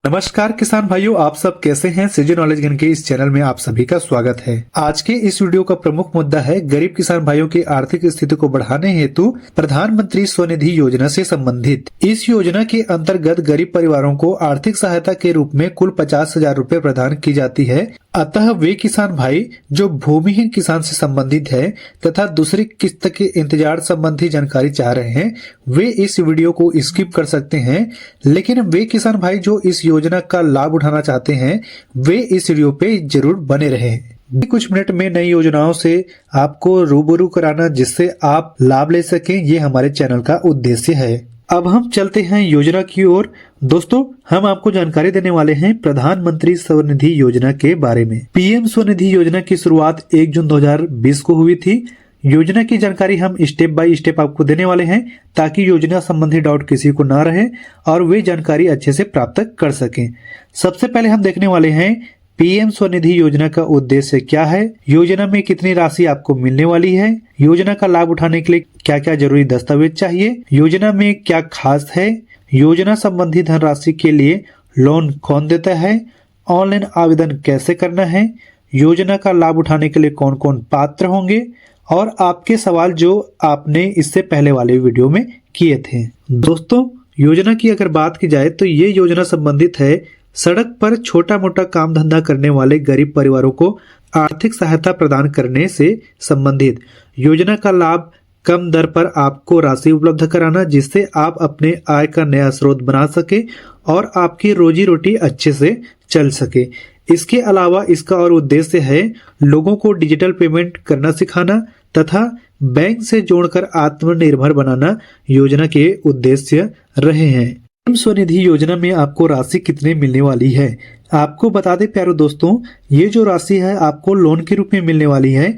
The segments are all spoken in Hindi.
नमस्कार किसान भाइयों, आप सब कैसे हैं। सीजी नॉलेज गेन के इस चैनल में आप सभी का स्वागत है। आज के इस वीडियो का प्रमुख मुद्दा है गरीब किसान भाइयों की आर्थिक स्थिति को बढ़ाने हेतु प्रधानमंत्री स्वनिधि योजना से संबंधित। इस योजना के अंतर्गत गरीब परिवारों को आर्थिक सहायता के रूप में कुल 50,000 रूपए प्रदान की जाती है। अतः वे किसान भाई जो भूमिहीन किसान से संबंधित है तथा दूसरी किस्त के इंतजार संबंधी जानकारी चाह रहे हैं, वे इस वीडियो को स्किप कर सकते हैं। लेकिन वे किसान भाई जो इस योजना का लाभ उठाना चाहते हैं, वे इस वीडियो पे जरूर बने रहें। कुछ मिनट में नई योजनाओं से आपको रूबरू कराना जिससे आप लाभ ले सकें, ये हमारे चैनल का उद्देश्य है। अब हम चलते हैं योजना की ओर। दोस्तों, हम आपको जानकारी देने वाले हैं प्रधानमंत्री स्वनिधि योजना के बारे में। पीएम स्वनिधि योजना की शुरुआत 1 जून 2020 को हुई थी। योजना की जानकारी हम स्टेप बाय स्टेप आपको देने वाले हैं ताकि योजना संबंधी डाउट किसी को ना रहे और वे जानकारी अच्छे से प्राप्त कर सकें। सबसे पहले हम देखने वाले हैं पीएम स्वनिधि योजना का उद्देश्य क्या है, योजना में कितनी राशि आपको मिलने वाली है, योजना का लाभ उठाने के लिए क्या क्या जरूरी दस्तावेज चाहिए, योजना में क्या खास है, योजना संबंधी धनराशि के लिए लोन कौन देता है, ऑनलाइन आवेदन कैसे करना है, योजना का लाभ उठाने के लिए कौन कौन पात्र होंगे और आपके सवाल जो आपने इससे पहले वाले वीडियो में किए थे। दोस्तों, योजना की अगर बात की जाए तो ये योजना संबंधित है सड़क पर छोटा मोटा काम धंधा करने वाले गरीब परिवारों को आर्थिक सहायता प्रदान करने से संबंधित। योजना का लाभ कम दर पर आपको राशि उपलब्ध कराना जिससे आप अपने आय का नया स्रोत बना सके और आपकी रोजी रोटी अच्छे से चल सके। इसके अलावा इसका और उद्देश्य है लोगों को डिजिटल पेमेंट करना सिखाना तथा बैंक से जोड़कर आत्मनिर्भर बनाना योजना के उद्देश्य रहे हैं। पीएम स्वनिधि योजना में आपको राशि कितने मिलने वाली है, आपको बता दें प्यारे दोस्तों, ये जो राशि है आपको लोन के रूप में मिलने वाली है।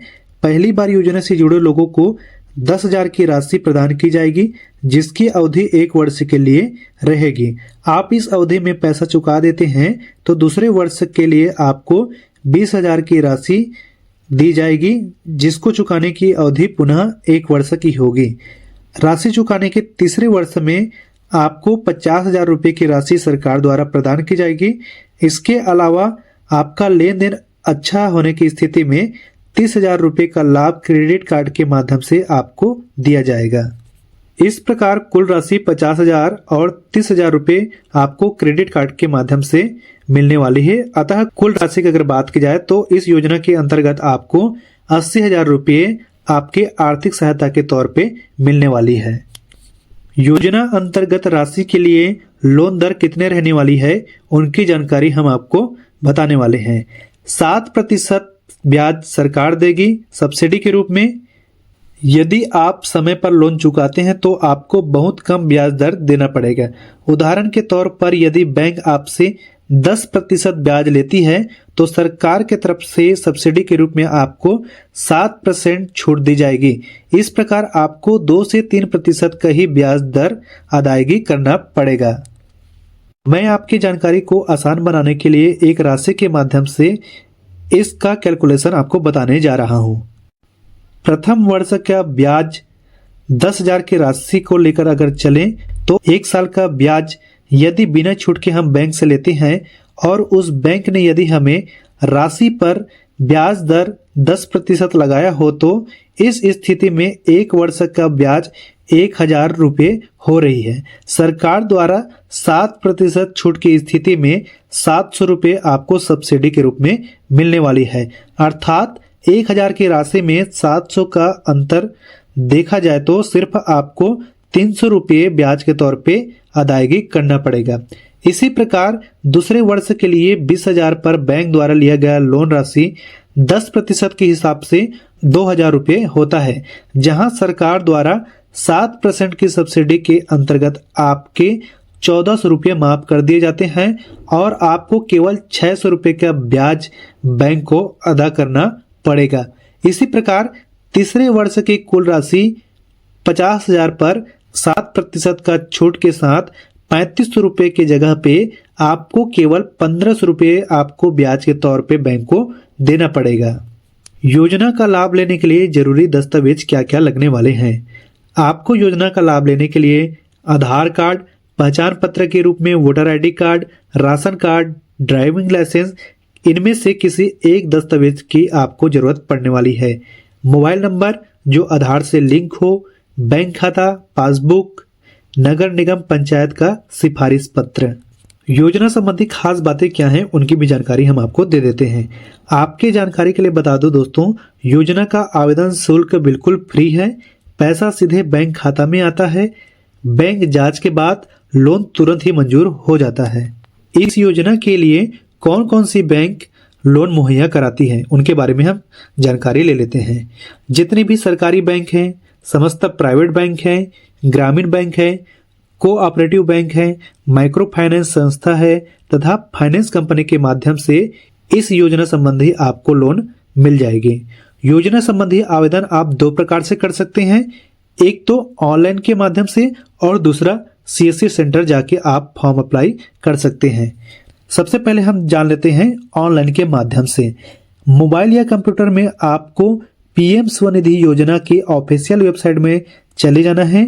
पहली बार योजना से जुड़े लोगों को 10,000 की राशि प्रदान की जाएगी जिसकी अवधि 1 वर्ष के लिए रहेगी। आप इस अवधि में पैसा चुका देते हैं तो दूसरे वर्ष के लिए आपको 20,000 की राशि दी जाएगी जिसको चुकाने की अवधि पुनः 1 वर्ष की होगी। राशि चुकाने के तीसरे वर्ष में आपको 50,000 रुपए की राशि सरकार द्वारा प्रदान की जाएगी। इसके अलावा आपका लेन देन अच्छा होने की स्थिति में 30,000 रुपए का लाभ क्रेडिट कार्ड के माध्यम से आपको दिया जाएगा। इस प्रकार कुल राशि 50,000 और 30,000 रुपए आपको क्रेडिट कार्ड के माध्यम से मिलने वाली है। अतः कुल राशि की अगर बात की जाए तो इस योजना के अंतर्गत आपको 80,000 रुपये आपके आर्थिक सहायता के तौर पे मिलने वाली है। योजना अंतर्गत राशि के लिए लोन दर कितने रहने वाली है उनकी जानकारी हम आपको बताने वाले हैं। 7% ब्याज सरकार देगी सब्सिडी के रूप में। यदि आप समय पर लोन चुकाते हैं तो आपको बहुत कम ब्याज दर देना पड़ेगा। उदाहरण के तौर पर यदि बैंक आपसे 10% ब्याज लेती है तो सरकार के तरफ से सब्सिडी के रूप में आपको 7% छूट दी जाएगी। इस प्रकार आपको 2 से 3% का ही ब्याज दर अदायगी करना पड़ेगा। मैं आपकी जानकारी को आसान बनाने के लिए एक राशि के माध्यम से इसका कैलकुलेशन आपको बताने जा रहा हूं। प्रथम वर्ष का ब्याज 10,000 की राशि को लेकर अगर चलें तो 1 साल का ब्याज यदि बिना छूट के हम बैंक से लेते हैं और उस बैंक ने यदि हमें राशि पर ब्याज दर 10% लगाया हो तो इस स्थिति में 1 वर्ष का ब्याज 1,000 रुपये हो रही है। सरकार द्वारा 7% छूट की स्थिति में 700 रुपये आपको सब्सिडी के रूप में मिलने वाली है। अर्थात 1,000 की राशि में 700 का अंतर देखा जाए तो सिर्फ आपको 300 रुपये ब्याज के तौर पे अदायगी करना पड़ेगा। इसी प्रकार दूसरे वर्ष के लिए 20,000 पर बैंक द्वारा लिया गया लोन राशि 10% के हिसाब से 2,000 रुपये होता है, जहां सरकार द्वारा 7% की सब्सिडी के अंतर्गत आपके 1,400 रुपये माफ कर दिए जाते हैं और आपको केवल 600 रुपये का ब्याज बैंक को अदा करना पड़ेगा। इसी प्रकार तीसरे वर्ष की कुल राशि 50,000 पर 7% का छूट के साथ 3500 रुपये की जगह पे आपको केवल 1,500 रुपये आपको ब्याज के तौर पे बैंक को देना पड़ेगा। योजना का लाभ लेने के लिए जरूरी दस्तावेज क्या क्या लगने वाले हैं। आपको योजना का लाभ लेने के लिए आधार कार्ड, पहचान पत्र के रूप में voter ID card, ration card, driving licence, इनमें से किसी एक दस्तावेज की आपको जरूरत पड़ने वाली है। मोबाइल नंबर जो आधार से लिंक हो, बैंक खाता, पासबुक, नगर निगम पंचायत का सिफारिश पत्र। योजना संबंधी खास बातें क्या हैं उनकी भी जानकारी हम आपको दे देते हैं। आपके जानकारी के लिए बता दो दोस्तों, योजना का आवेदन शुल्क बिल्कुल फ्री है। पैसा सीधे बैंक खाता में आता है। बैंक जांच के बाद लोन तुरंत ही मंजूर हो जाता है। इस योजना के लिए कौन कौन सी बैंक लोन मुहैया कराती है उनके बारे में हम जानकारी ले लेते हैं। जितने भी सरकारी बैंक हैं, समस्त प्राइवेट बैंक हैं, ग्रामीण बैंक है, कोऑपरेटिव बैंक है, माइक्रो फाइनेंस संस्था है तथा फाइनेंस कंपनी के माध्यम से इस योजना संबंधी आपको लोन मिल जाएगी। योजना संबंधी आवेदन आप दो प्रकार से कर सकते हैं, एक तो ऑनलाइन के माध्यम से और दूसरा सीएससी सेंटर जाके आप फॉर्म अप्लाई कर सकते हैं। सबसे पहले हम जान लेते हैं ऑनलाइन के माध्यम से। मोबाइल या कंप्यूटर में आपको पीएम स्वनिधि योजना की ऑफिशियल वेबसाइट में चले जाना है।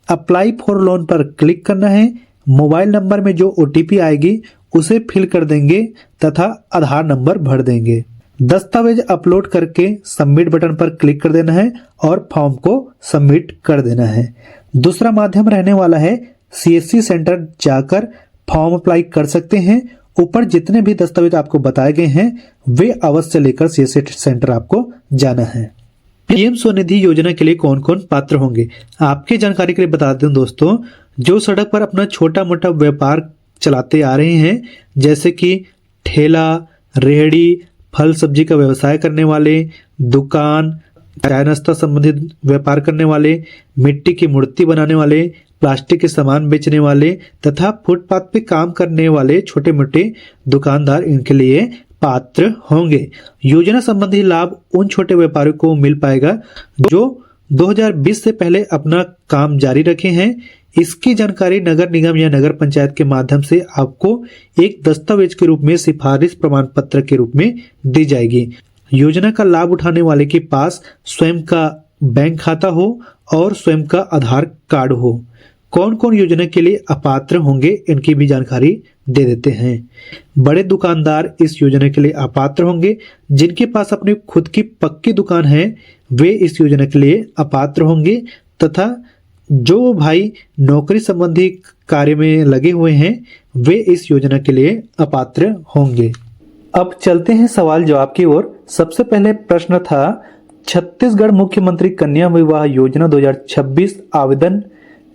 अप्लाई फॉर लोन पर क्लिक करना है। मोबाइल नंबर में जो ओटीपी आएगी उसे फिल कर देंगे तथा आधार नंबर भर देंगे। दस्तावेज अपलोड करके सबमिट बटन पर क्लिक कर देना है और फॉर्म को सबमिट कर देना है। दूसरा माध्यम रहने वाला है सीएससी सेंटर जाकर फॉर्म अप्लाई कर सकते हैं। ऊपर जितने भी दस्तावेज आपको बताए गए हैं वे अवश्य लेकर सीएससी सेंटर आपको जाना है। पीएम स्वनिधि योजना के लिए कौन कौन पात्र होंगे आपके जानकारी के लिए बता दूं दोस्तों, जो सड़क पर अपना छोटा मोटा व्यापार चलाते आ रहे हैं, जैसे कि ठेला, रेहड़ी, फल सब्जी का व्यवसाय करने वाले, दुकान, चाय नाश्ता संबंधित व्यापार करने वाले, मिट्टी की मूर्ति बनाने वाले, प्लास्टिक के सामान बेचने वाले तथा फुटपाथ पे काम करने वाले छोटे मोटे दुकानदार इनके लिए पात्र होंगे। योजना संबंधी लाभ उन छोटे व्यापारियों को मिल पाएगा जो 2020 से पहले अपना काम जारी रखे हैं। इसकी जानकारी नगर निगम या नगर पंचायत के माध्यम से आपको एक दस्तावेज के रूप में सिफारिश प्रमाण पत्र के रूप में दी जाएगी। योजना का लाभ उठाने वाले के पास स्वयं का बैंक खाता हो और स्वयं का आधार कार्ड हो। कौन कौन योजना के लिए अपात्र होंगे इनकी भी जानकारी दे देते हैं। बड़े दुकानदार इस योजना के लिए अपात्र होंगे। जिनके पास अपनी खुद की पक्की दुकान है वे इस योजना के लिए अपात्र होंगे तथा जो भाई नौकरी संबंधी कार्य में लगे हुए हैं वे इस योजना के लिए अपात्र होंगे। अब चलते हैं सवाल जवाब की ओर। सबसे पहले प्रश्न था, छत्तीसगढ़ मुख्यमंत्री कन्या विवाह योजना 2026 आवेदन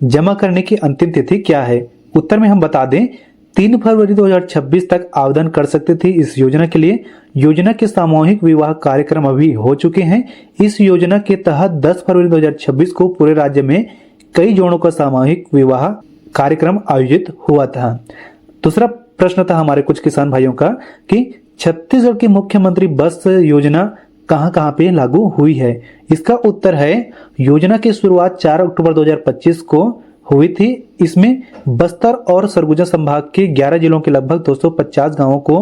जमा करने की अंतिम तिथि क्या है? उत्तर में हम बता दें 3 फरवरी 2026 तक आवेदन कर सकते थे इस योजना के लिए। योजना के सामूहिक विवाह कार्यक्रम अभी हो चुके हैं। इस योजना के तहत 10 फरवरी 2026 को पूरे राज्य में कई जोड़ों का सामूहिक विवाह कार्यक्रम आयोजित हुआ था। दूसरा प्रश्न था हमारे कुछ किसान भाइयों का कि छत्तीसगढ़ की मुख्यमंत्री बस योजना कहां कहां पे लागू हुई है? इसका उत्तर है योजना की शुरुआत 4 अक्टूबर 2025 को हुई थी। इसमें बस्तर और सरगुजा संभाग के 11 जिलों के लगभग 250 गांवों को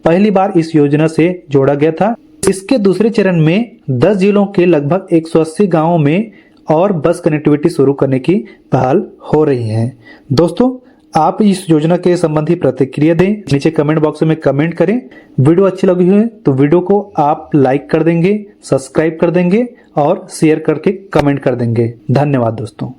पहली बार इस योजना से जोड़ा गया था। इसके दूसरे चरण में 10 जिलों के लगभग 180 गांवों में और बस कनेक्टिविटी शुरू करने की पहल हो रही है। दोस्तों, आप इस योजना के संबंधी प्रतिक्रिया दें, नीचे कमेंट बॉक्स में कमेंट करें। वीडियो अच्छी लगी हो तो वीडियो को आप लाइक कर देंगे, सब्सक्राइब कर देंगे और शेयर करके कमेंट कर देंगे। धन्यवाद दोस्तों।